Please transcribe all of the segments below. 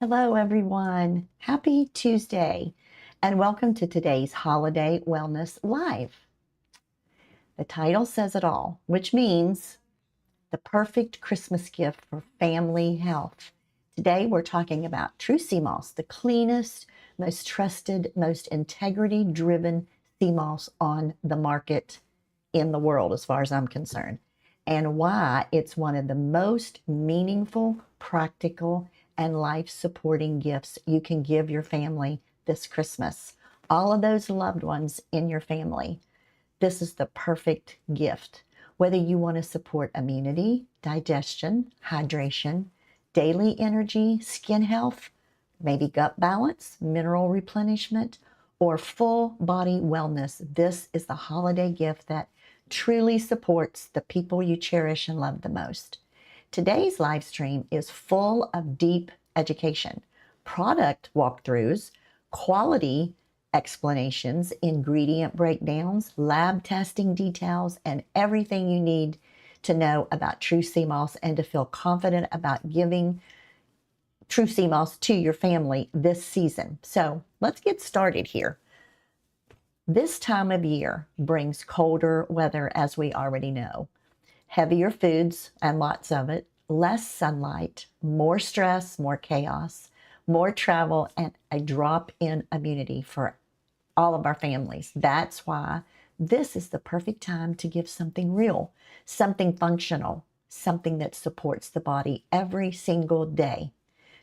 Hello, everyone. Happy Tuesday, and welcome to today's Holiday Wellness Live. The title says it all, which means the perfect Christmas gift for family health. Today, we're talking about true sea moss, the cleanest, most trusted, most integrity-driven sea moss on the market in the world, as far as I'm concerned, and why it's one of the most meaningful, practical, and life-supporting gifts you can give your family this Christmas. All of those loved ones in your family. This is the perfect gift. Whether you want to support immunity, digestion, hydration, daily energy, skin health, maybe gut balance, mineral replenishment, or full body wellness, this is the holiday gift that truly supports the people you cherish and love the most. Today's live stream is full of deep education, product walkthroughs, quality explanations, ingredient breakdowns, lab testing details, and everything you need to know about true sea moss and to feel confident about giving true sea moss to your family this season. So let's get started here. This time of year brings colder weather, as we already know. Heavier foods, and lots of it, less sunlight, more stress, more chaos, more travel, and a drop in immunity for all of our families. That's why this is the perfect time to give something real, something functional, something that supports the body every single day.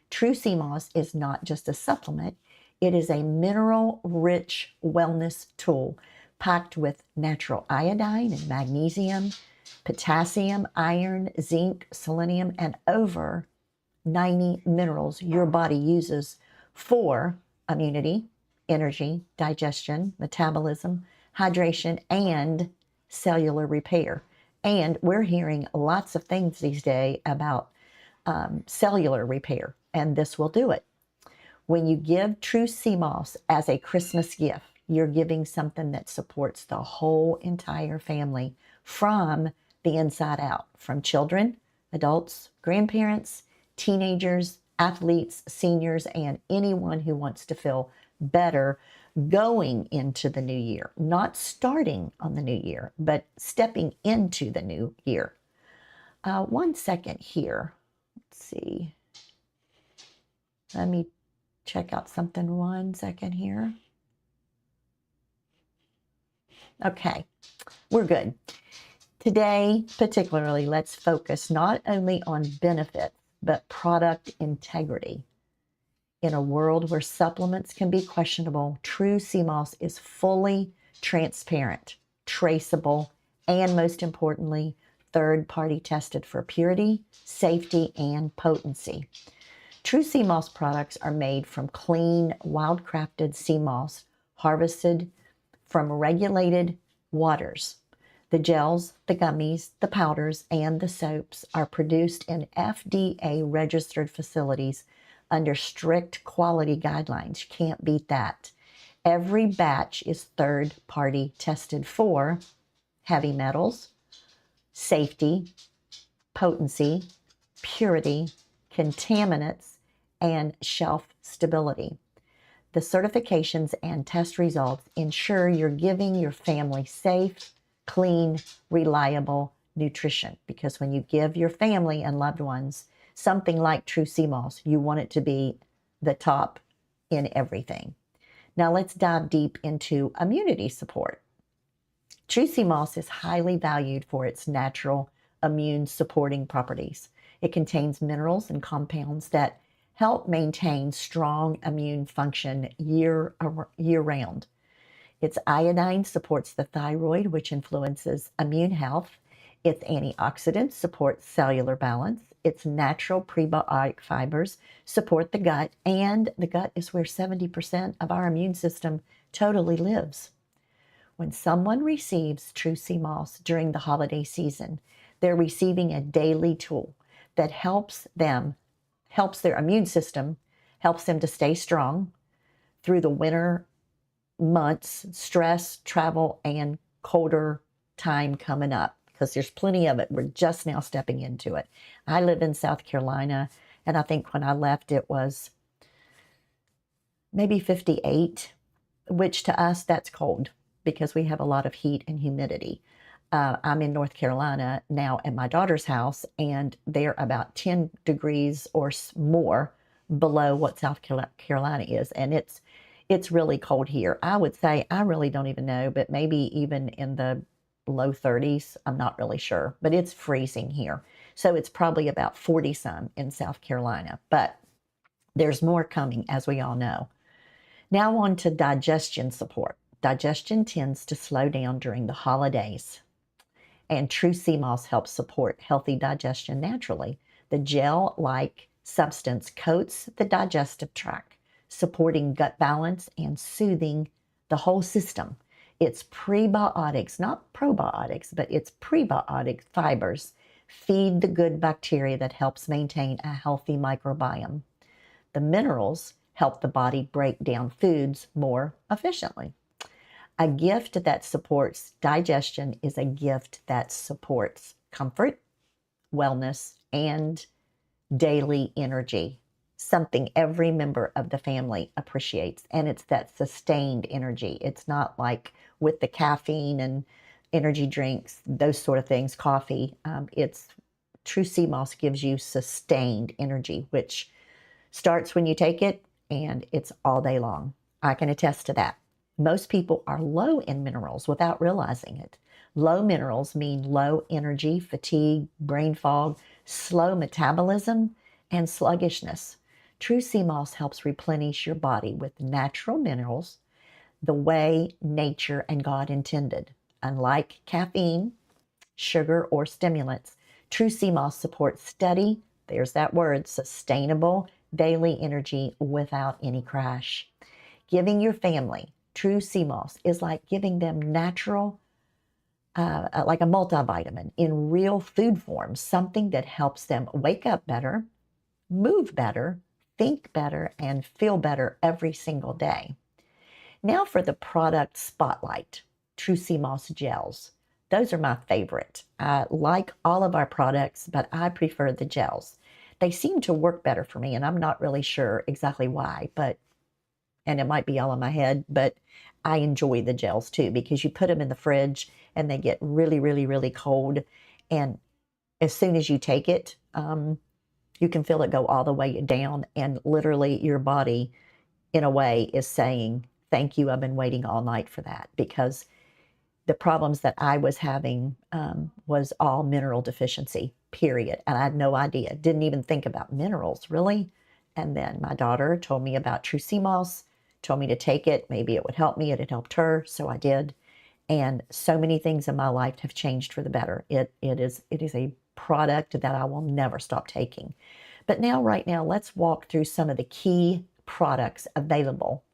True sea moss is not just a supplement, it is a mineral-rich wellness tool packed with natural iodine and magnesium, potassium, iron, zinc, selenium, and over 90 minerals your body uses for immunity, energy, digestion, metabolism, hydration, and cellular repair. And we're hearing lots of things these days about cellular repair, and this will do it. When you give true sea moss as a Christmas gift, you're giving something that supports the whole entire family from the inside out, from children, adults, grandparents, teenagers, athletes, seniors, and anyone who wants to feel better going into the new year, not starting on the new year, but stepping into the new year. 1 second here. Let's see. Let me check out something 1 second here. Okay, we're good. Today, particularly, let's focus not only on benefits, but product integrity. In a world where supplements can be questionable, true sea moss is fully transparent, traceable, and most importantly, third-party tested for purity, safety, and potency. True sea moss products are made from clean, wild-crafted sea moss harvested from regulated waters. The gels, the gummies, the powders, and the soaps are produced in FDA-registered facilities under strict quality guidelines. You can't beat that. Every batch is third-party tested for heavy metals, safety, potency, purity, contaminants, and shelf stability. The certifications and test results ensure you're giving your family safe, clean, reliable nutrition. Because when you give your family and loved ones something like true sea moss, you want it to be the top in everything. Now let's dive deep into immunity support. True sea moss is highly valued for its natural immune supporting properties. It contains minerals and compounds that help maintain strong immune function year round. Its iodine supports the thyroid, which influences immune health. Its antioxidants support cellular balance. Its natural prebiotic fibers support the gut, and the gut is where 70% of our immune system totally lives. When someone receives true sea moss during the holiday season, they're receiving a daily tool that helps their immune system, helps them to stay strong through the winter months, stress, travel, and colder time coming up, because there's plenty of it. We're just now stepping into it. I live in South Carolina, and I think when I left, it was maybe 58, which to us, that's cold because we have a lot of heat and humidity. I'm in North Carolina now at my daughter's house, and they're about 10 degrees or more below what South Carolina is. And it's really cold here. I would say, I really don't even know, but maybe even in the low 30s. I'm not really sure, but it's freezing here. So it's probably about 40 some in South Carolina, but there's more coming, as we all know. Now on to digestion support. Digestion tends to slow down during the holidays, and True Sea Moss helps support healthy digestion naturally. The gel-like substance coats the digestive tract, supporting gut balance and soothing the whole system. It's prebiotics, not probiotics, but it's prebiotic fibers feed the good bacteria that helps maintain a healthy microbiome. The minerals help the body break down foods more efficiently. A gift that supports digestion is a gift that supports comfort, wellness, and daily energy, something every member of the family appreciates. And it's that sustained energy. It's not like with the caffeine and energy drinks, those sort of things, coffee. It's True Sea Moss gives you sustained energy, which starts when you take it, and it's all day long. I can attest to that. Most people are low in minerals without realizing it. Low minerals mean low energy, fatigue, brain fog, slow metabolism, and sluggishness. True Sea Moss helps replenish your body with natural minerals the way nature and God intended. Unlike caffeine, sugar, or stimulants, True Sea Moss supports steady, there's that word, sustainable daily energy without any crash. Giving your family True Sea Moss is like giving them natural, like a multivitamin in real food form, something that helps them wake up better, move better, think better, and feel better every single day. Now for the product spotlight, True Sea Moss gels. Those are my favorite. I like all of our products, but I prefer the gels. They seem to work better for me, and I'm not really sure exactly why, and it might be all in my head, but I enjoy the gels too, because you put them in the fridge and they get really, really, really cold. And as soon as you take it, you can feel it go all the way down, and literally your body, in a way, is saying, thank you, I've been waiting all night for that, because the problems that I was having was all mineral deficiency, period. And I had no idea, didn't even think about minerals, really. And then my daughter told me about True Sea Moss, told me to take it. Maybe it would help me. It had helped her, so I did. And so many things in my life have changed for the better. It is a product that I will never stop taking. But now, right now, let's walk through some of the key products available.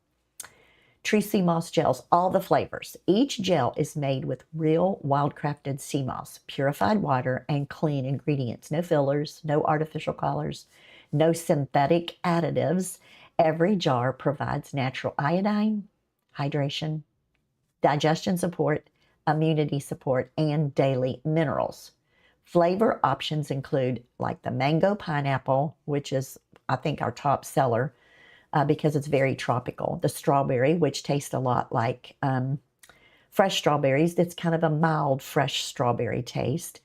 True Sea Moss gels, all the flavors. Each gel is made with real wildcrafted sea moss, purified water, and clean ingredients. No fillers, no artificial colors, no synthetic additives. Every jar provides natural iodine, hydration, digestion support, immunity support, and daily minerals. Flavor options include like the mango pineapple, which is, I think, our top seller because it's very tropical. The strawberry, which tastes a lot like fresh strawberries. It's kind of a mild, fresh strawberry taste.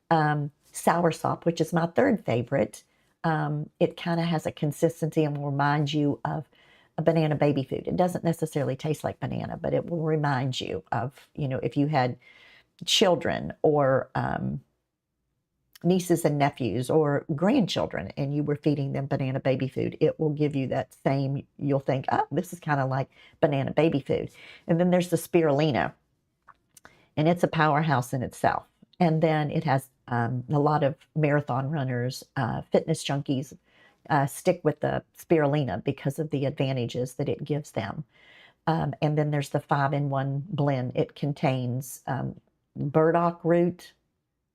Soursop, which is my third favorite. It kind of has a consistency and will remind you of a banana baby food. It doesn't necessarily taste like banana, but it will remind you of, if you had children or nieces and nephews or grandchildren and you were feeding them banana baby food, it will give you that same, you'll think, oh, this is kind of like banana baby food. And then there's the spirulina, and it's a powerhouse in itself. And then it has a lot of marathon runners, fitness junkies stick with the spirulina because of the advantages that it gives them. And then there's the 5-in-1 blend. It contains burdock root,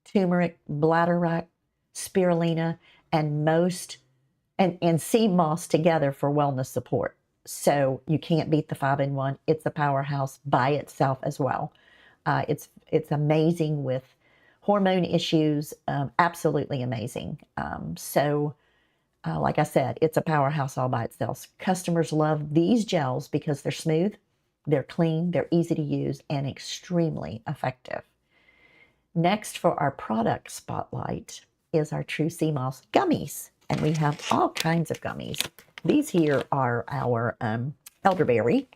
turmeric, bladderwrack, spirulina, and sea moss together for wellness support. So you can't beat the 5-in-1. It's a powerhouse by itself as well. It's amazing with hormone issues, absolutely amazing. So Like I said, it's a powerhouse all by itself. Customers love these gels because they're smooth, they're clean, they're easy to use, and extremely effective. Next for our product spotlight is our True Sea Moss Gummies. And we have all kinds of gummies. These here are our elderberry.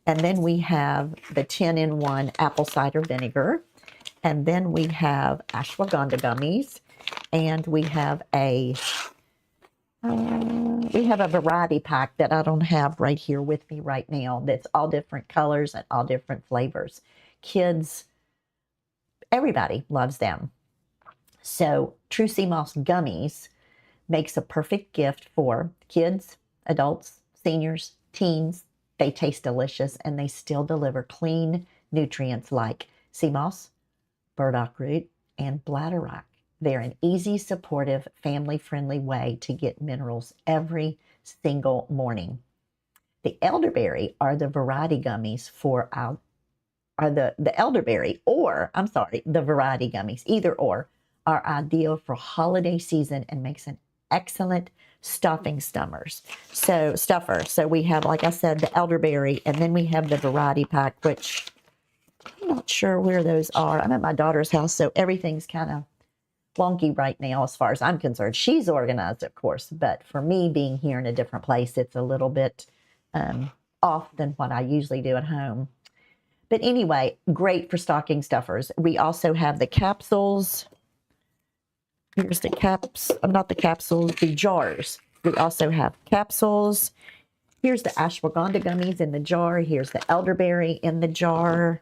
And then we have the 10-in-1 apple cider vinegar. And then we have ashwagandha gummies. And we have a variety pack that I don't have right here with me right now. That's all different colors and all different flavors. Kids, everybody loves them. So True Sea Moss Gummies makes a perfect gift for kids, adults, seniors, teens. They taste delicious and they still deliver clean nutrients like sea moss, burdock root, and bladderwrack. They're an easy, supportive, family-friendly way to get minerals every single morning. The elderberry are the variety gummies for our, the elderberry, or I'm sorry, the variety gummies, either or, are ideal for holiday season and makes an excellent stuffing stuffer. So we have, like I said, the elderberry, and then we have the variety pack, which I'm not sure where those are. I'm at my daughter's house, so everything's kind of wonky right now as far as I'm concerned. She's organized, of course, but for me being here in a different place, it's a little bit off than what I usually do at home. But anyway, great for stocking stuffers. We also have the capsules. Here's the not the capsules, the jars. We also have capsules. Here's the ashwagandha gummies in the jar. Here's the elderberry in the jar.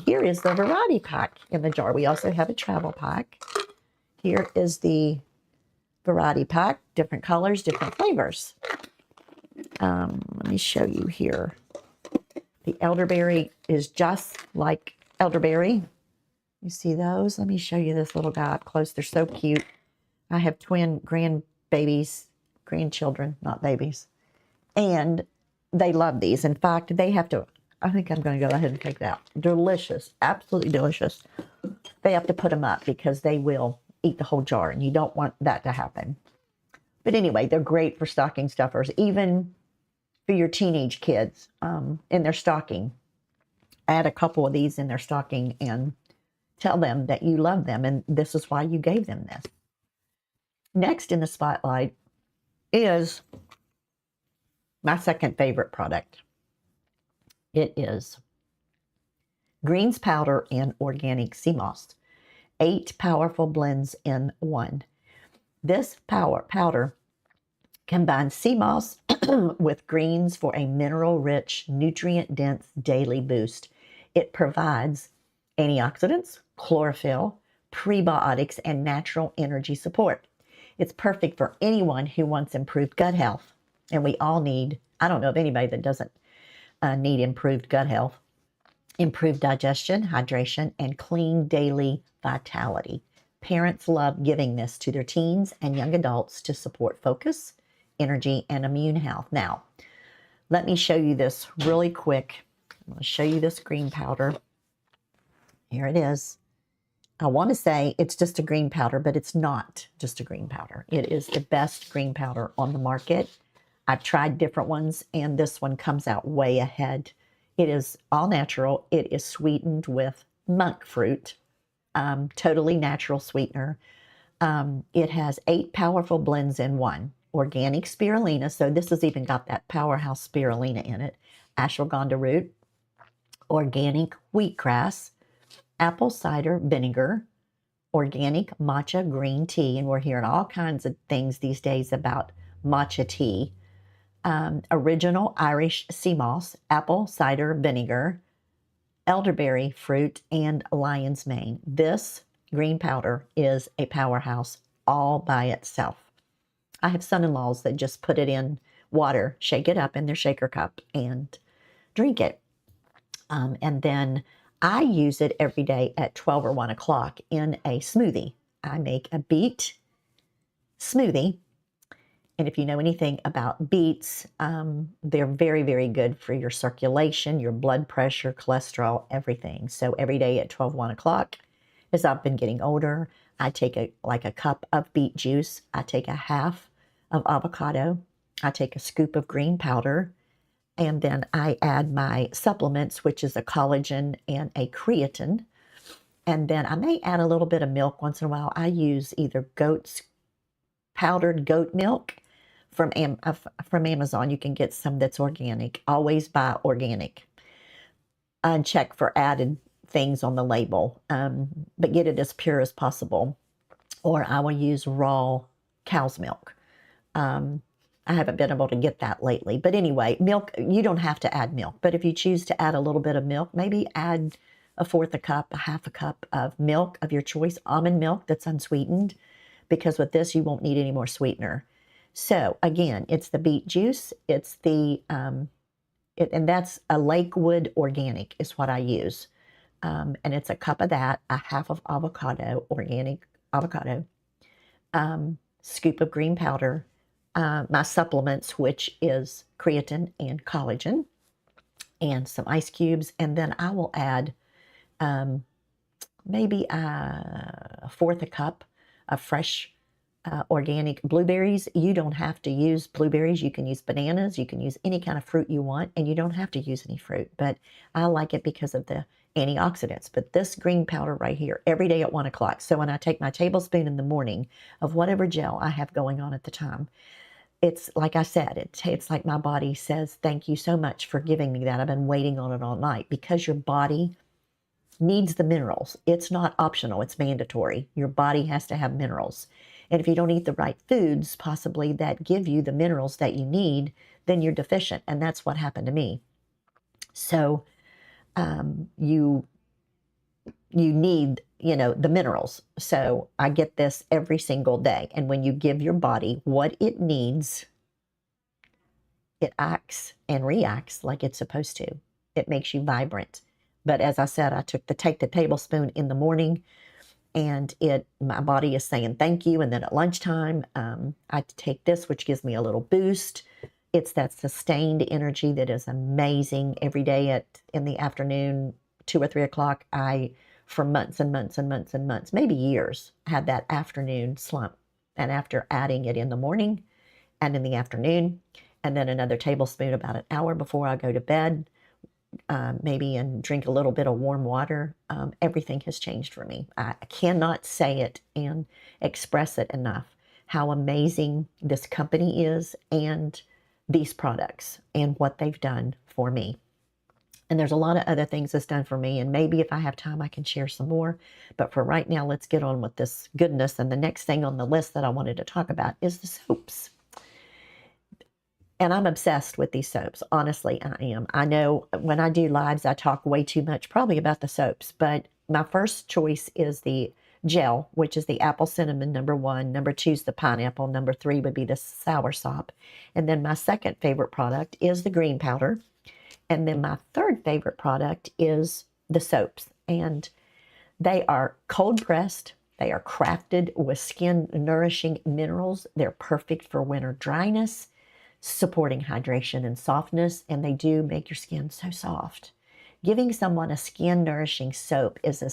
Here is the variety pack in the jar. We also have a travel pack. Here is the variety pack, different colors, different flavors. Let me show you here. The elderberry is just like elderberry. You see those? Let me show you this little guy up close. They're so cute. I have twin grandchildren, not babies. And they love these. In fact, they have to, I think I'm going to go ahead and take that. Delicious, absolutely delicious. They have to put them up because they will eat the whole jar, and you don't want that to happen. But anyway, they're great for stocking stuffers, even for your teenage kids in their stocking. Add a couple of these in their stocking and tell them that you love them, and this is why you gave them this. Next in the spotlight is my second favorite product. It is greens powder and organic sea moss. 8 powerful blends in one. This powder combines sea moss with greens for a mineral-rich, nutrient-dense daily boost. It provides antioxidants, chlorophyll, prebiotics, and natural energy support. It's perfect for anyone who wants improved gut health. And we all need, I don't know of anybody that doesn't need improved gut health, improved digestion, hydration, and clean daily vitality. Parents love giving this to their teens and young adults to support focus, energy, and immune health. Now, let me show you this really quick. I'm going to show you this green powder. Here it is. I want to say it's just a green powder, but it's not just a green powder. It is the best green powder on the market. I've tried different ones, and this one comes out way ahead. It is all natural. It is sweetened with monk fruit, totally natural sweetener. It has 8 powerful blends in one. Organic spirulina, so this has even got that powerhouse spirulina in it. Ashwagandha root, organic wheatgrass, apple cider vinegar, organic matcha green tea, and we're hearing all kinds of things these days about matcha tea. Original Irish sea moss, apple cider vinegar, elderberry fruit, and lion's mane. This green powder is a powerhouse all by itself. I have son-in-laws that just put it in water, shake it up in their shaker cup, and drink it. And then I use it every day at 12 or 1 o'clock in a smoothie. I make a beet smoothie. And if you know anything about beets, they're very, very good for your circulation, your blood pressure, cholesterol, everything. So every day at 12, 1 o'clock, as I've been getting older, I take a cup of beet juice. I take a half of avocado. I take a scoop of green powder, and then I add my supplements, which is a collagen and a creatine. And then I may add a little bit of milk once in a while. I use either powdered goat milk from Amazon. You can get some that's organic. Always buy organic. And check for added things on the label, but get it as pure as possible. Or I will use raw cow's milk. I haven't been able to get that lately. But anyway, milk, you don't have to add milk. But if you choose to add a little bit of milk, maybe add a fourth a cup, a half a cup of milk of your choice, almond milk that's unsweetened, because with this, you won't need any more sweetener. So again, it's the beet juice. It's the, and that's a Lakewood organic is what I use. And it's a cup of that, a half of avocado, organic avocado, scoop of green powder, my supplements, which is creatine and collagen, and some ice cubes. And then I will add maybe a fourth a cup of fresh organic blueberries. You don't have to use blueberries. You can use bananas. You can use any kind of fruit you want, and you don't have to use any fruit. But I like it because of the antioxidants. But this green powder right here, every day at 1 o'clock. So when I take my tablespoon in the morning of whatever gel I have going on at the time, it's like I said, it's like my body says, thank you so much for giving me that. I've been waiting on it all night, because your body needs the minerals. It's not optional. It's mandatory. Your body has to have minerals. And if you don't eat the right foods, possibly that give you the minerals that you need, then you're deficient. And that's what happened to me. So you need, the minerals. So I get this every single day. And when you give your body what it needs, it acts and reacts like it's supposed to. It makes you vibrant. But as I said, I take the tablespoon in the morning, and my body is saying thank you. And then at lunchtime, I take this, which gives me a little boost. It's that sustained energy that is amazing. Every day in the afternoon, 2 or 3 o'clock, I, for months and months and months and months, maybe years, had that afternoon slump. And after adding it in the morning and in the afternoon, and then another tablespoon about an hour before I go to bed, maybe, and drink a little bit of warm water, everything has changed for me. I cannot say it and express it enough, how amazing this company is and these products and what they've done for me. And there's a lot of other things that's done for me, and maybe if I have time, I can share some more. But for right now, let's get on with this goodness. And the next thing on the list that I wanted to talk about is the soaps. And I'm obsessed with these soaps. Honestly, I am. I know when I do lives, I talk way too much probably about the soaps. But my first choice is the gel, which is the apple cinnamon, number 1. Number 2 is the pineapple. Number 3 would be the soursop. And then my second favorite product is the green powder. And then my third favorite product is the soaps. And they are cold pressed. They are crafted with skin nourishing minerals. They're perfect for winter dryness, supporting hydration and softness, and they do make your skin so soft. Giving someone a skin nourishing soap is a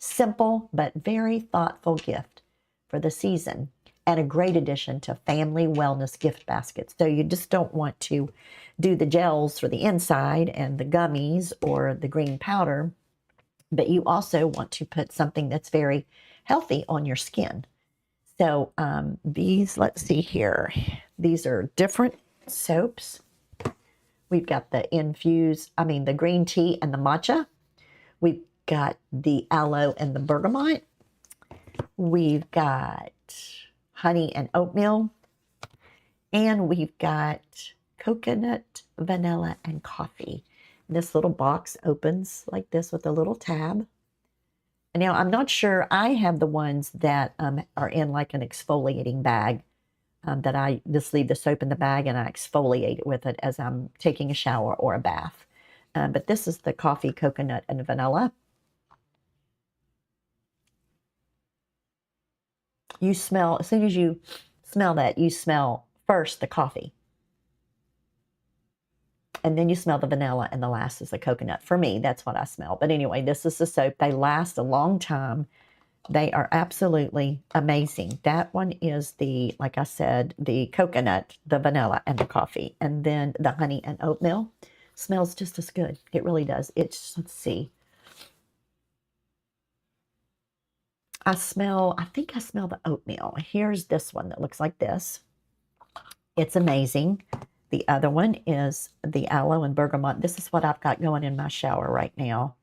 simple but very thoughtful gift for the season, and a great addition to family wellness gift baskets. So you just don't want to do the gels for the inside and the gummies or the green powder, but you also want to put something that's very healthy on your skin. So let's see here. These are different soaps. We've got the the green tea and the matcha. We've got the aloe and the bergamot. We've got honey and oatmeal. And we've got coconut, vanilla, and coffee. This little box opens like this with a little tab. Now, I'm not sure. I have the ones that are in like an exfoliating bag, that I just leave the soap in the bag and I exfoliate it with it as I'm taking a shower or a bath. But this is the coffee, coconut, and vanilla. You smell, as soon as you smell that, you smell first the coffee. And then you smell the vanilla, and the last is the coconut. For me, that's what I smell. But anyway, this is the soap. They last a long time. They are absolutely amazing. That one is the, like I said, the coconut, the vanilla, and the coffee. And then the honey and oatmeal smells just as good. It really does. It's, let's see. I think I smell the oatmeal. Here's this one that looks like this. It's amazing. The other one is the aloe and bergamot. This is what I've got going in my shower right now.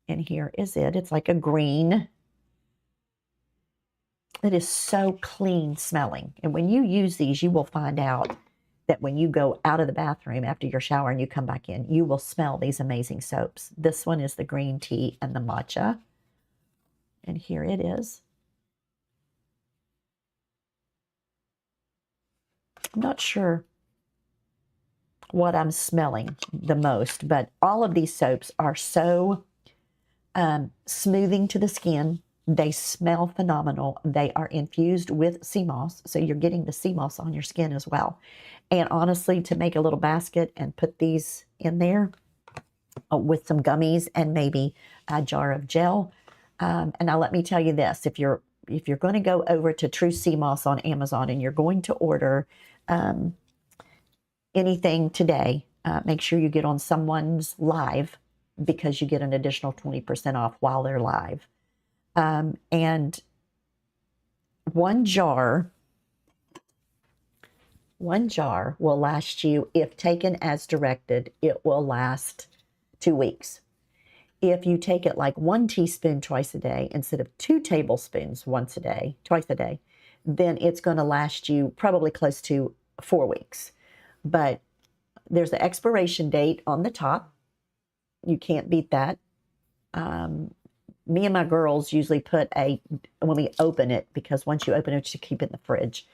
And here is it. It's like a green. It is so clean smelling. And when you use these, you will find out that when you go out of the bathroom after your shower and you come back in, you will smell these amazing soaps. This one is the green tea and the matcha. And here it is. I'm not sure what I'm smelling the most, but all of these soaps are so smoothing to the skin. They smell phenomenal. They are infused with sea moss, so you're getting the sea moss on your skin as well. And honestly, to make a little basket and put these in there with some gummies and maybe a jar of gel. And now let me tell you this: if you're going to go over to True Sea Moss on Amazon and you're going to order anything today, make sure you get on someone's live, because you get an additional 20% off while they're live. And one jar will last you, if taken as directed, it will last 2 weeks. If you take it like 1 teaspoon twice a day instead of 2 tablespoons twice a day, then it's going to last you probably close to 4 weeks. But there's the expiration date on the top. You can't beat that. Me and my girls usually put when we open it, because once you open it, you keep it in the fridge.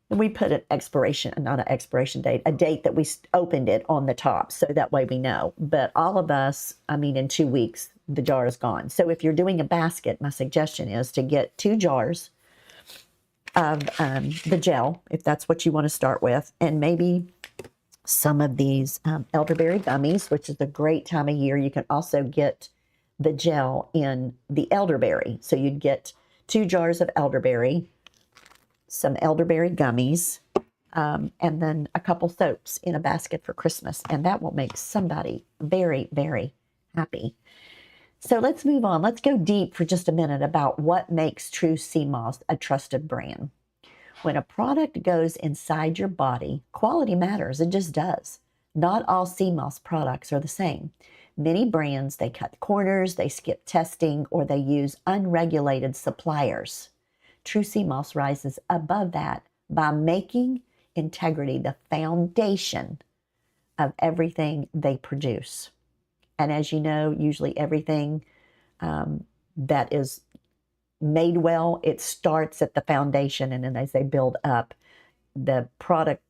And we put not an expiration date, a date that we opened it on the top, so that way we know. But all of us, in 2 weeks, the jar is gone. So if you're doing a basket, my suggestion is to get 2 jars of the gel, if that's what you want to start with, and maybe some of these elderberry gummies, which is a great time of year. You can also get the gel in the elderberry. So you'd get 2 jars of elderberry, some elderberry gummies, and then a couple soaps in a basket for Christmas. And that will make somebody very, very happy. So let's move on. Let's go deep for just a minute about what makes True Sea Moss a trusted brand. When a product goes inside your body, quality matters. It just does. Not all sea moss products are the same. Many brands, they cut corners, they skip testing, or they use unregulated suppliers. True Sea Moss rises above that by making integrity the foundation of everything they produce. And as you know, usually everything that is made well, it starts at the foundation, and then as they build up, the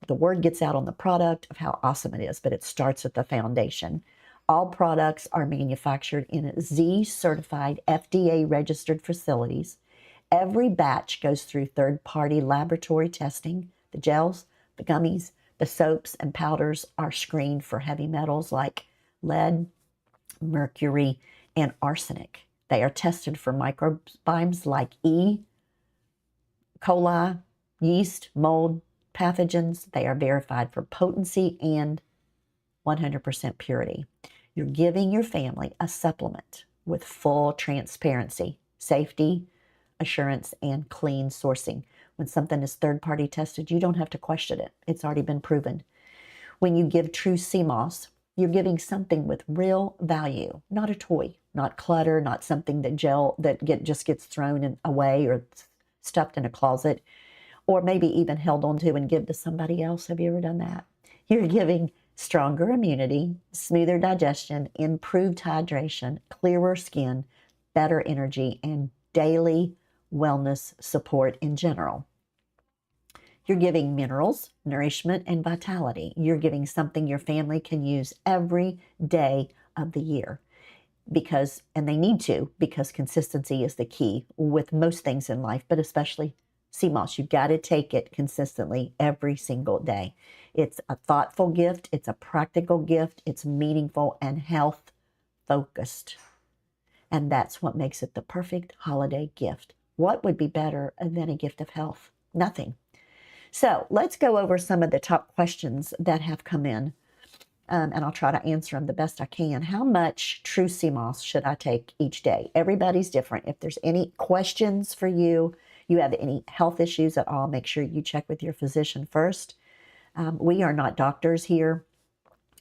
word gets out on the product of how awesome it is, but it starts at the foundation. All products are manufactured in Z-certified, FDA-registered facilities. Every batch goes through third-party laboratory testing. The gels, the gummies, the soaps, and powders are screened for heavy metals like lead, mercury, and arsenic. They are tested for microbes like E. coli, yeast, mold, pathogens. They are verified for potency and 100% purity. You're giving your family a supplement with full transparency, safety, assurance, and clean sourcing. When something is third-party tested, you don't have to question it. It's already been proven. When you give True Sea Moss, you're giving something with real value, not a toy, not clutter, not something that just gets thrown away or stuffed in a closet, or maybe even held onto and give to somebody else. Have you ever done that? You're giving stronger immunity, smoother digestion, improved hydration, clearer skin, better energy, and daily wellness support in general. You're giving minerals, nourishment, and vitality. You're giving something your family can use every day of the year, and they need to, because consistency is the key with most things in life, but especially sea moss. You've got to take it consistently every single day. It's a thoughtful gift. It's a practical gift. It's meaningful and health focused. And that's what makes it the perfect holiday gift. What would be better than a gift of health? Nothing. So let's go over some of the top questions that have come in, and I'll try to answer them the best I can. How much true sea moss should I take each day? Everybody's different. If there's any questions for you, you have any health issues at all, make sure you check with your physician first. We are not doctors here.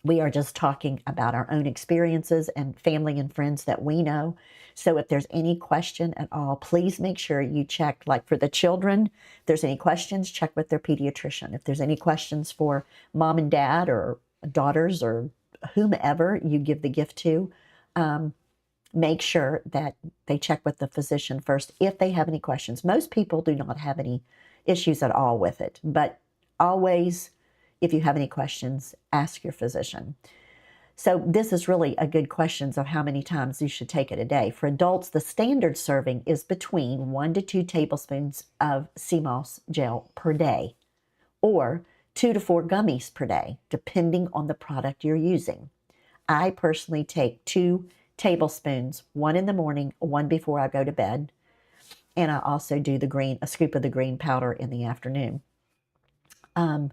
We are just talking about our own experiences and family and friends that we know. So if there's any question at all, please make sure you check, like for the children, if there's any questions, check with their pediatrician. If there's any questions for mom and dad or daughters or whomever you give the gift to, make sure that they check with the physician first if they have any questions. Most people do not have any issues at all with it, but always, if you have any questions, ask your physician. So this is really a good question of how many times you should take it a day. For adults, the standard serving is between 1 to 2 tablespoons of sea moss gel per day, or 2 to 4 gummies per day, depending on the product you're using. I personally take 2 tablespoons, 1 in the morning, 1 before I go to bed, and I also do a scoop of the green powder in the afternoon. As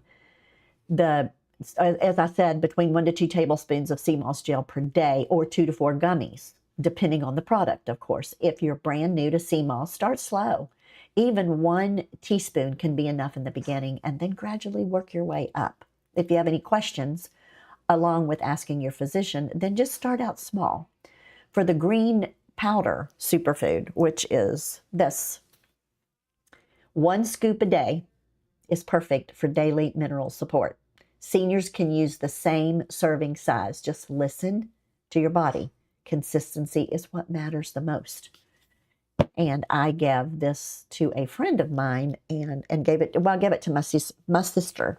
I said, between 1 to 2 tablespoons of sea moss gel per day, or 2 to 4 gummies, depending on the product, of course. If you're brand new to sea moss, start slow. Even 1 teaspoon can be enough in the beginning, and then gradually work your way up. If you have any questions, along with asking your physician, then just start out small. For the green powder superfood, which is this, 1 scoop a day is perfect for daily mineral support. Seniors can use the same serving size. Just listen to your body. Consistency is what matters the most. And I gave this to a friend of mine and gave it to my sister.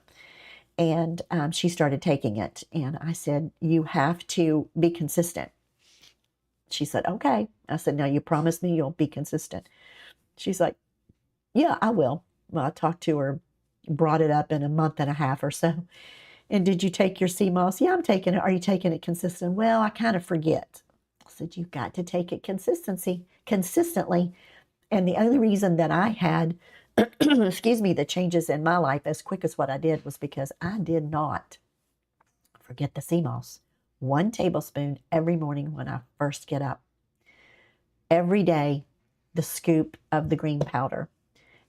And she started taking it. And I said, you have to be consistent. She said, okay. I said, now you promise me you'll be consistent. She's like, yeah, I will. Well, I talked to her, brought it up in a month and a half or so. And did you take your sea moss? Yeah, I'm taking it. Are you taking it consistent? Well, I kind of forget. I said, you've got to take it consistently. And the only reason that I had, excuse me, the changes in my life as quick as what I did was because I did not forget the sea moss. 1 tablespoon every morning when I first get up. Every day, the scoop of the green powder.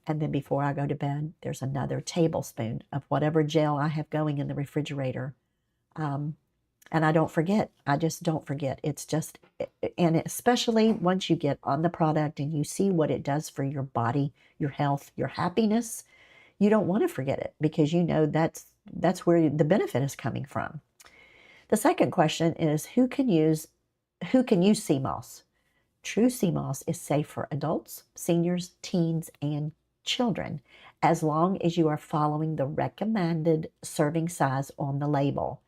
And then before I go to bed, there's another tablespoon of whatever gel I have going in the refrigerator. And I don't forget. I just don't forget. It's just, and especially once you get on the product and you see what it does for your body, your health, your happiness, you don't want to forget it because you know that's where the benefit is coming from. The second question is, who can use sea moss? True sea moss is safe for adults, seniors, teens, and children, as long as you are following the recommended serving size on the label.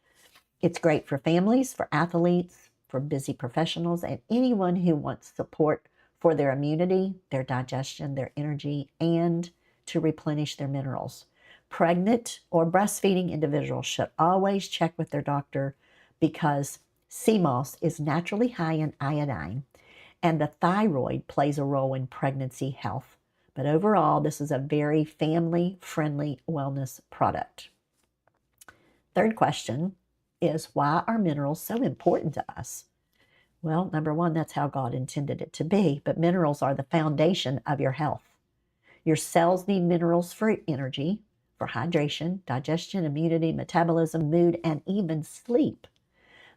It's great for families, for athletes, for busy professionals, and anyone who wants support for their immunity, their digestion, their energy, and to replenish their minerals. Pregnant or breastfeeding individuals should always check with their doctor because sea moss is naturally high in iodine, and the thyroid plays a role in pregnancy health. But overall, this is a very family-friendly wellness product. Third question is, why are minerals so important to us? Well, number one, that's how God intended it to be, but minerals are the foundation of your health. Your cells need minerals for energy, for hydration, digestion, immunity, metabolism, mood, and even sleep.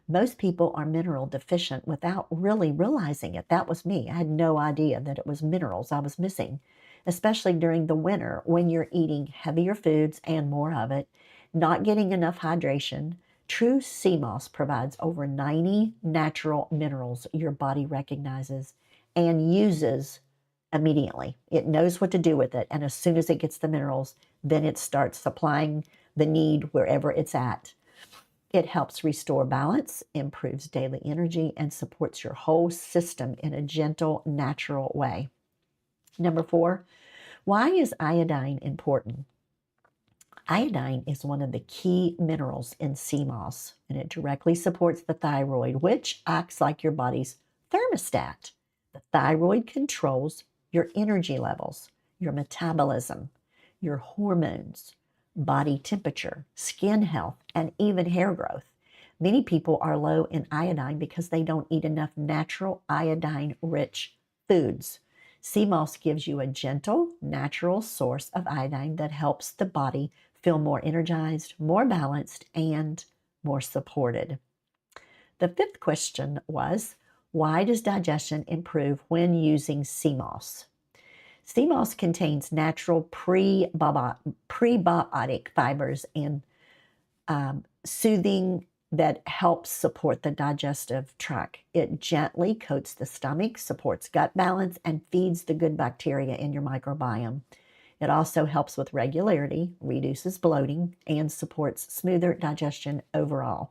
Most people are mineral deficient without really realizing it. That was me. I had no idea that it was minerals I was missing, especially during the winter when you're eating heavier foods and more of it, not getting enough hydration. True sea moss provides over 90 natural minerals your body recognizes and uses immediately. It knows what to do with it, and as soon as it gets the minerals, then it starts supplying the need wherever it's at. It helps restore balance, improves daily energy, and supports your whole system in a gentle, natural way. Number 4, why is iodine important? Iodine is one of the key minerals in sea moss, and it directly supports the thyroid, which acts like your body's thermostat. The thyroid controls your energy levels, your metabolism, your hormones, body temperature, skin health, and even hair growth. Many people are low in iodine because they don't eat enough natural iodine-rich foods. Sea moss gives you a gentle, natural source of iodine that helps the body feel more energized, more balanced, and more supported. The fifth question was, why does digestion improve when using sea moss? Sea moss contains natural prebiotic fibers and soothing that helps support the digestive tract. It gently coats the stomach, supports gut balance, and feeds the good bacteria in your microbiome. It also helps with regularity, reduces bloating, and supports smoother digestion overall.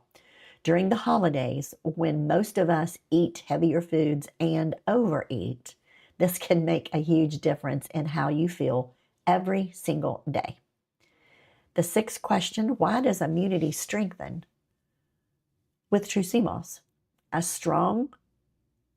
During the holidays, when most of us eat heavier foods and overeat, this can make a huge difference in how you feel every single day. The sixth question, why does immunity strengthen with true sea moss? A strong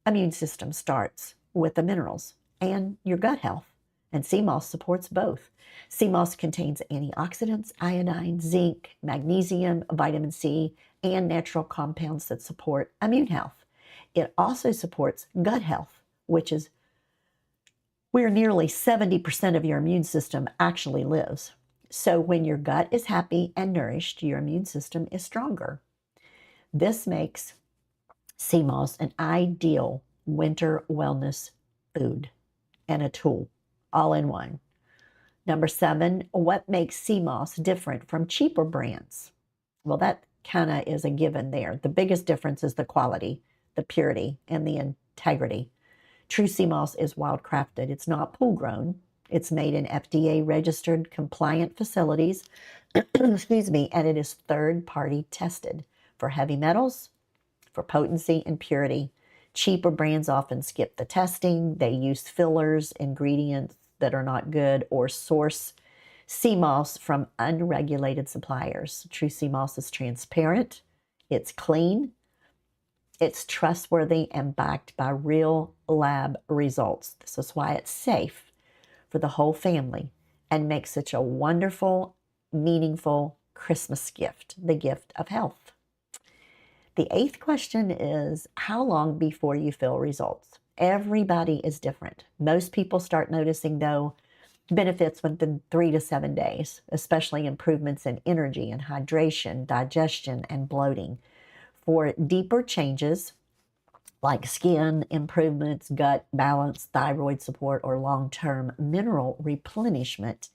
immune system starts with the minerals and your gut health, and sea moss supports both. Sea moss contains antioxidants, iodine, zinc, magnesium, vitamin C, and natural compounds that support immune health. It also supports gut health, which is where nearly 70% of your immune system actually lives. So when your gut is happy and nourished, your immune system is stronger. This makes sea moss an ideal winter wellness food and a tool, all in one. Number 7, what makes sea moss different from cheaper brands? Well, that kind of is a given there. The biggest difference is the quality, the purity, and the integrity. True sea moss is wild-crafted. It's not pool-grown. It's made in FDA-registered compliant facilities, excuse me, and it is third-party tested for heavy metals, for potency and purity. Cheaper brands often skip the testing. They use fillers, ingredients that are not good, or source sea moss from unregulated suppliers. True sea moss is transparent, it's clean, it's trustworthy, and backed by real lab results. This is why it's safe for the whole family and makes such a wonderful, meaningful Christmas gift, the gift of health. The 8th question is, how long before you feel results? Everybody is different. Most people start noticing, though, benefits within 3 to 7 days, especially improvements in energy and hydration, digestion, and bloating. For deeper changes, like skin improvements, gut balance, thyroid support, or long-term mineral replenishment,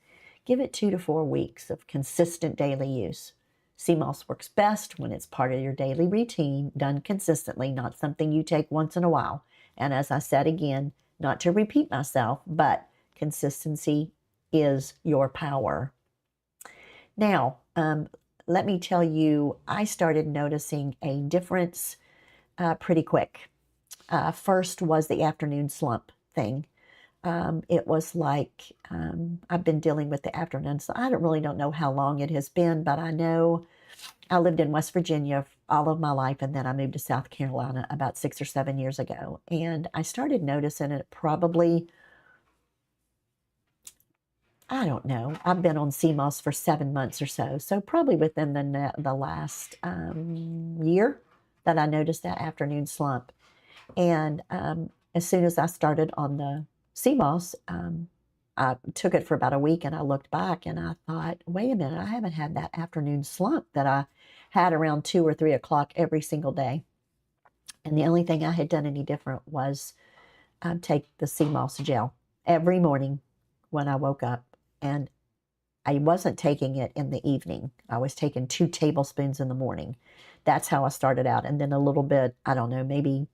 give it 2 to 4 weeks of consistent daily use. Sea moss works best when it's part of your daily routine, done consistently, not something you take once in a while. And as I said again, not to repeat myself, but consistency is your power. Now, let me tell you, I started noticing a difference pretty quick. First was the afternoon slump thing. It was like I've been dealing with the afternoon, so I don't know how long it has been, but I know I lived in West Virginia all of my life, and then I moved to South Carolina about 6 or 7 years ago. And I started noticing it probably, I don't know, I've been on sea moss for 7 months or so. So probably within the last year that I noticed that afternoon slump. And as soon as I started on the sea moss, I took it for about a week, and I looked back and I thought, wait a minute, I haven't had that afternoon slump that I had around 2 or 3 o'clock every single day. And the only thing I had done any different was take the sea moss gel every morning when I woke up. And I wasn't taking it in the evening. I was taking 2 tablespoons in the morning. That's how I started out. And then a little bit, I don't know, maybe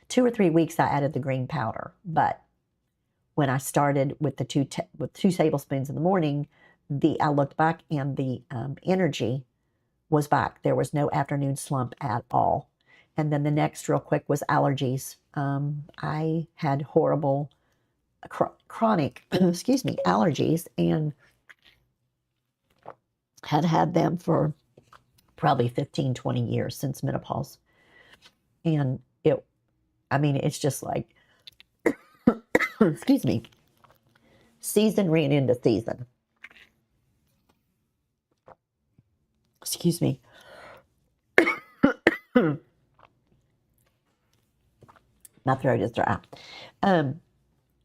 2 or 3 weeks I added the green powder. But when I started with the 2 tablespoons in the morning, I looked back and the energy was back. There was no afternoon slump at all. And then the next real quick was allergies. I had horrible chronic, excuse me, allergies, and had them for probably 15, 20 years since menopause. And I mean, it's just like, excuse me, season ran into season. Excuse me. My throat is dry.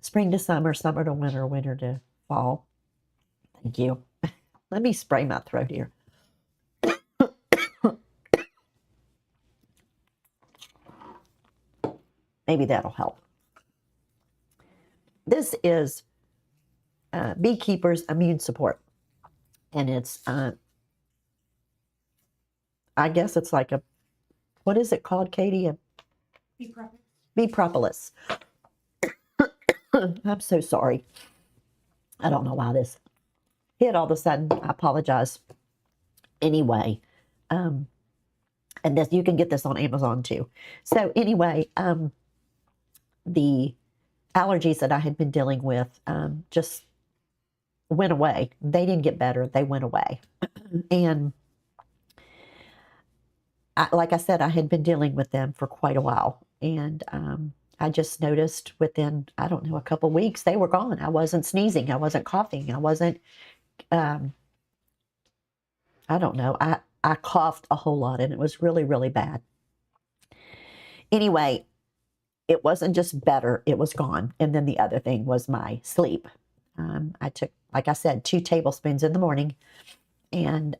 Spring to summer, summer to winter, winter to fall. Thank you. Let me spray my throat here. Maybe that'll help. This is Beekeeper's Immune Support. And it's, I guess it's like a, what is it called, Katie? Bee propolis. I'm so sorry. I don't know why this hit all of a sudden. I apologize. Anyway, and this, you can get this on Amazon too. So anyway, the allergies that I had been dealing with just went away. They didn't get better. They went away. And like I said, I had been dealing with them for quite a while. And I just noticed within, I don't know, a couple of weeks, they were gone. I wasn't sneezing. I wasn't coughing. I wasn't, I don't know. I coughed a whole lot and it was really, really bad. Anyway, it wasn't just better, it was gone. And then the other thing was my sleep. I took, like I said, 2 tablespoons in the morning, and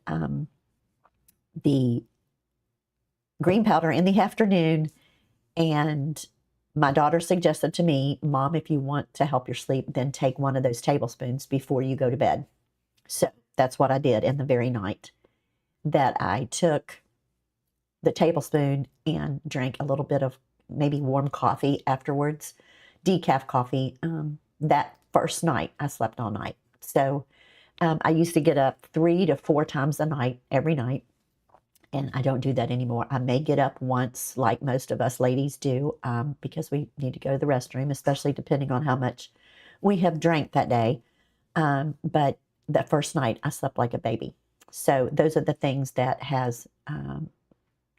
the green powder in the afternoon. And my daughter suggested to me, Mom, if you want to help your sleep, then take 1 of those tablespoons before you go to bed. So that's what I did. In the very night that I took the tablespoon and drank a little bit of maybe warm coffee afterwards, decaf coffee, that first night I slept all night. So I used to get up 3 to 4 times a night, every night. And I don't do that anymore. I may get up once, like most of us ladies do, because we need to go to the restroom, especially depending on how much we have drank that day. But that first night, I slept like a baby. So those are the things that has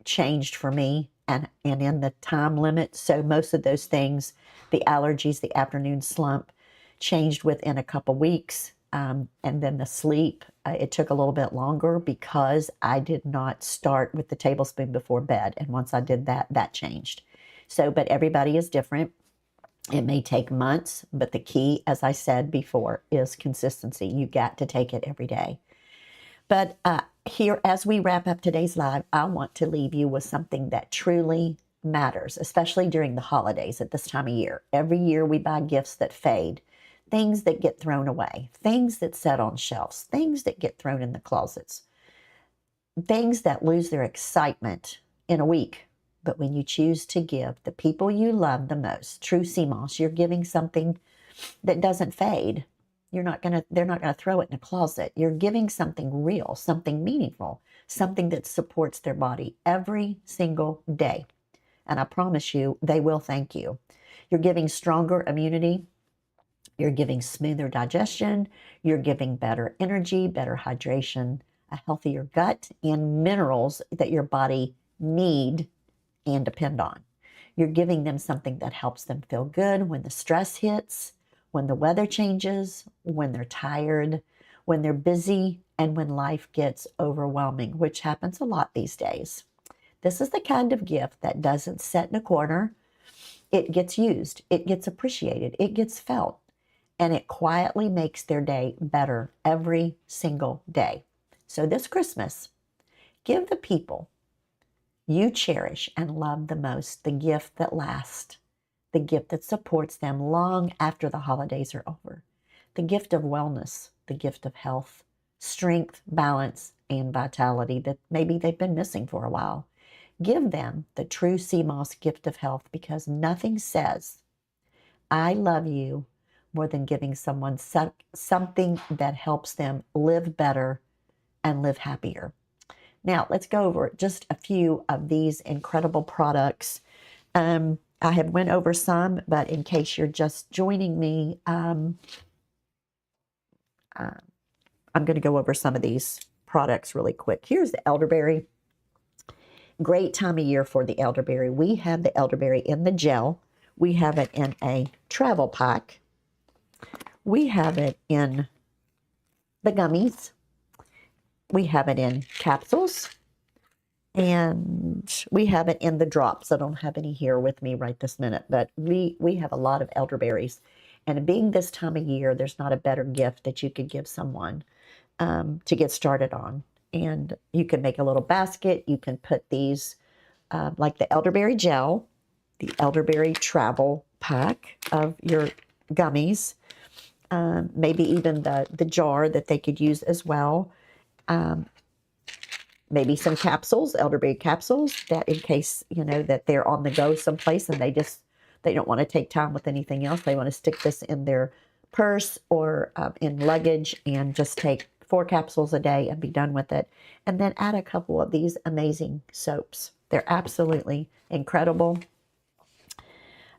changed for me, and in the time limit. So most of those things, the allergies, the afternoon slump, changed within a couple weeks. And then the sleep, it took a little bit longer because I did not start with the tablespoon before bed. And once I did that, that changed. So, but everybody is different. It may take months, but the key, as I said before, is consistency. You got to take it every day. But here, as we wrap up today's live, I want to leave you with something that truly matters, especially during the holidays at this time of year. Every year we buy gifts that fade. Things that get thrown away, things that sit on shelves, things that get thrown in the closets, things that lose their excitement in a week. But when you choose to give the people you love the most, true CMOS, you're giving something that doesn't fade. They're not gonna throw it in a closet. You're giving something real, something meaningful, something that supports their body every single day. And I promise you, they will thank you. You're giving stronger immunity. You're giving smoother digestion, you're giving better energy, better hydration, a healthier gut, and minerals that your body need and depend on. You're giving them something that helps them feel good when the stress hits, when the weather changes, when they're tired, when they're busy, and when life gets overwhelming, which happens a lot these days. This is the kind of gift that doesn't sit in a corner. It gets used, it gets appreciated, it gets felt. And it quietly makes their day better every single day. So this Christmas, give the people you cherish and love the most the gift that lasts, the gift that supports them long after the holidays are over, the gift of wellness, the gift of health, strength, balance, and vitality that maybe they've been missing for a while. Give them the true CMOS gift of health, because nothing says, I love you, more than giving someone something that helps them live better and live happier. Now, let's go over just a few of these incredible products. I have went over some, but in case you're just joining me, I'm going to go over some of these products really quick. Here's the elderberry. Great time of year for the elderberry. We have the elderberry in the gel. We have it in a travel pack. We have it in the gummies. We have it in capsules. And we have it in the drops. I don't have any here with me right this minute, but we have a lot of elderberries. And being this time of year, there's not a better gift that you could give someone to get started on. And you can make a little basket. You can put these, like the elderberry gel, the elderberry travel pack of your gummies, maybe even the jar that they could use as well. Maybe some capsules, elderberry capsules, that in case, you know, that they're on the go someplace and they don't want to take time with anything else. They want to stick this in their purse or in luggage and just take 4 capsules a day and be done with it. And then add a couple of these amazing soaps. They're absolutely incredible.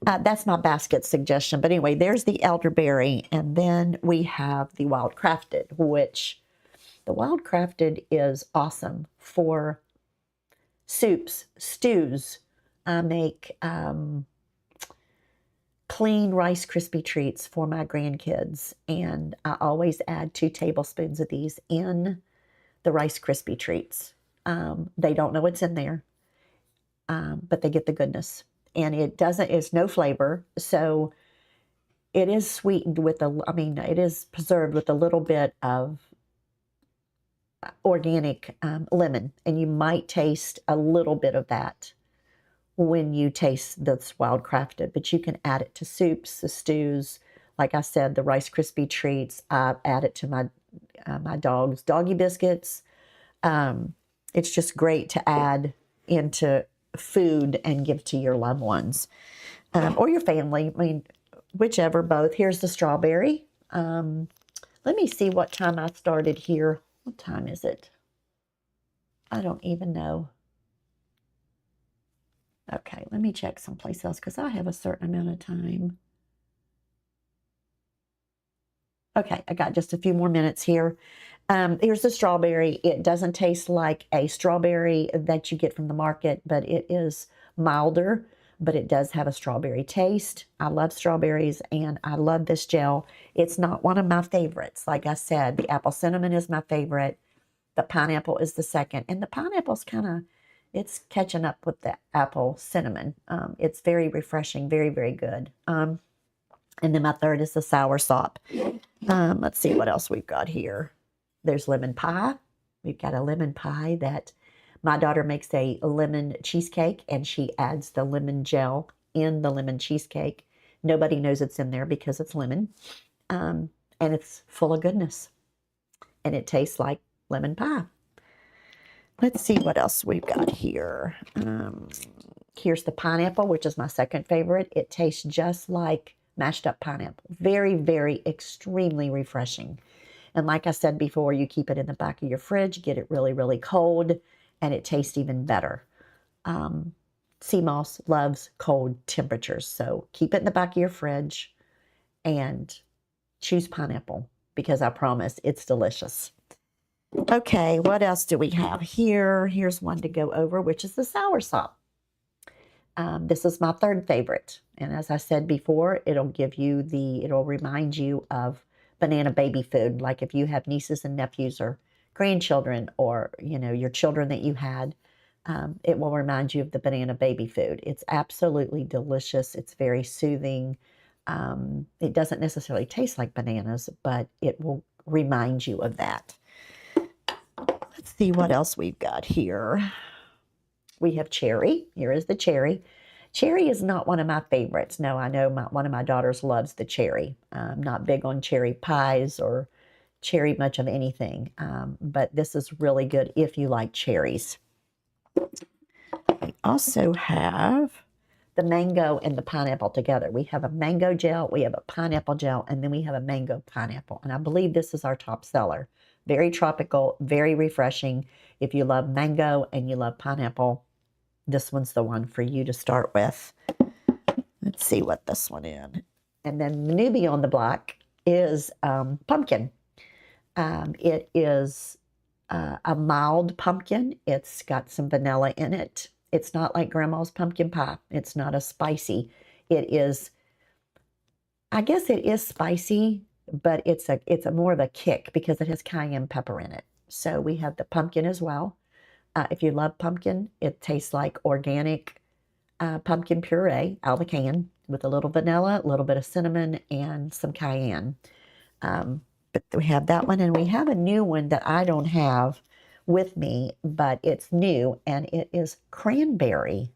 That's my basket suggestion. But anyway, there's the elderberry. And then we have the wild crafted, which the wild crafted is awesome for soups, stews. I make clean Rice Krispie treats for my grandkids. And I always add 2 tablespoons of these in the Rice Krispie treats. They don't know what's in there, but they get the goodness. And it's no flavor. So it is sweetened with it is preserved with a little bit of organic lemon. And you might taste a little bit of that when you taste this wild crafted, but you can add it to soups, the stews. Like I said, the Rice Krispie treats, I add it to my dog's doggy biscuits. It's just great to add into food and give to your loved ones or your family. I mean, whichever, both. Here's the strawberry. Let me see what time I started here. What time is it? I don't even know. Okay, let me check someplace else because I have a certain amount of time. Okay, I got just a few more minutes here. Here's the strawberry. It doesn't taste like a strawberry that you get from the market, but it is milder, but it does have a strawberry taste. I love strawberries, and I love this gel. It's not one of my favorites. Like I said, the apple cinnamon is my favorite. The pineapple is the second, and the pineapple's it's catching up with the apple cinnamon. It's very refreshing, very, very good. And then my third is the soursop. Let's see what else we've got here. There's lemon pie. We've got a lemon pie that my daughter makes a lemon cheesecake, and she adds the lemon gel in the lemon cheesecake. Nobody knows it's in there because it's lemon. And it's full of goodness. And it tastes like lemon pie. Let's see what else we've got here. Here's the pineapple, which is my second favorite. It tastes just like mashed up pineapple. Very, very, extremely refreshing. And like I said before, you keep it in the back of your fridge, get it really, really cold, and it tastes even better. Sea moss loves cold temperatures, so keep it in the back of your fridge and choose pineapple because I promise it's delicious. Okay, what else do we have here? Here's one to go over, which is the soursop. This is my third favorite. And as I said before, it'll remind you of banana baby food. Like if you have nieces and nephews or grandchildren or, your children that you had, it will remind you of the banana baby food. It's absolutely delicious. It's very soothing. It doesn't necessarily taste like bananas, but it will remind you of that. Let's see what else we've got here. We have cherry. Here is the cherry. Cherry is not one of my favorites. No, I know one of my daughters loves the cherry. I'm not big on cherry pies or cherry much of anything, but this is really good if you like cherries. We also have the mango and the pineapple together. We have a mango gel, we have a pineapple gel, and then we have a mango pineapple. And I believe this is our top seller. Very tropical, very refreshing. If you love mango and you love pineapple, this one's the one for you to start with. Let's see what this one is. And then the newbie on the block is pumpkin. It is a mild pumpkin. It's got some vanilla in it. It's not like Grandma's pumpkin pie. It's not a spicy. It is, I guess it is spicy, but it's a more of a kick because it has cayenne pepper in it. So we have the pumpkin as well. If you love pumpkin, it tastes like organic pumpkin puree out of the can with a little vanilla, a little bit of cinnamon, and some cayenne. But we have that one, and we have a new one that I don't have with me, but it's new, and it is cranberry.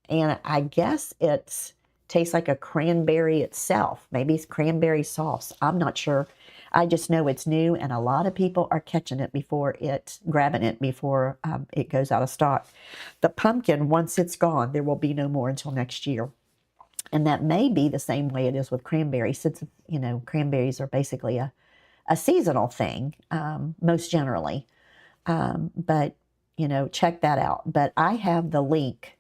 And I guess it tastes like a cranberry itself. Maybe it's cranberry sauce. I'm not sure. I just know it's new, and a lot of people are catching it grabbing it before it goes out of stock. The pumpkin, once it's gone, there will be no more until next year. And that may be the same way it is with cranberry, since, you know, cranberries are basically a seasonal thing, most generally. But, you know, check that out. But I have the link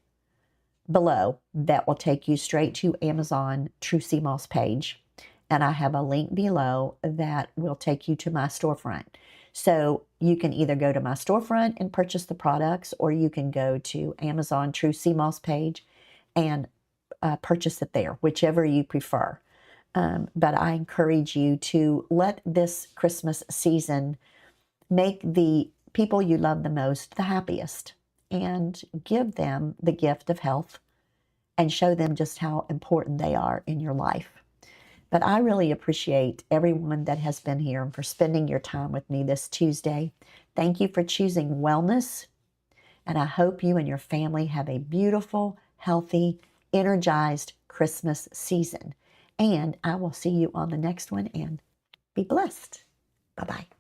below that will take you straight to Amazon True Sea Moss page. And I have a link below that will take you to my storefront. So you can either go to my storefront and purchase the products, or you can go to Amazon True Sea Moss page and purchase it there, whichever you prefer. But I encourage you to let this Christmas season make the people you love the most the happiest, and give them the gift of health and show them just how important they are in your life. But I really appreciate everyone that has been here and for spending your time with me this Tuesday. Thank you for choosing wellness, and I hope you and your family have a beautiful, healthy, energized Christmas season. And I will see you on the next one, and be blessed. Bye-bye.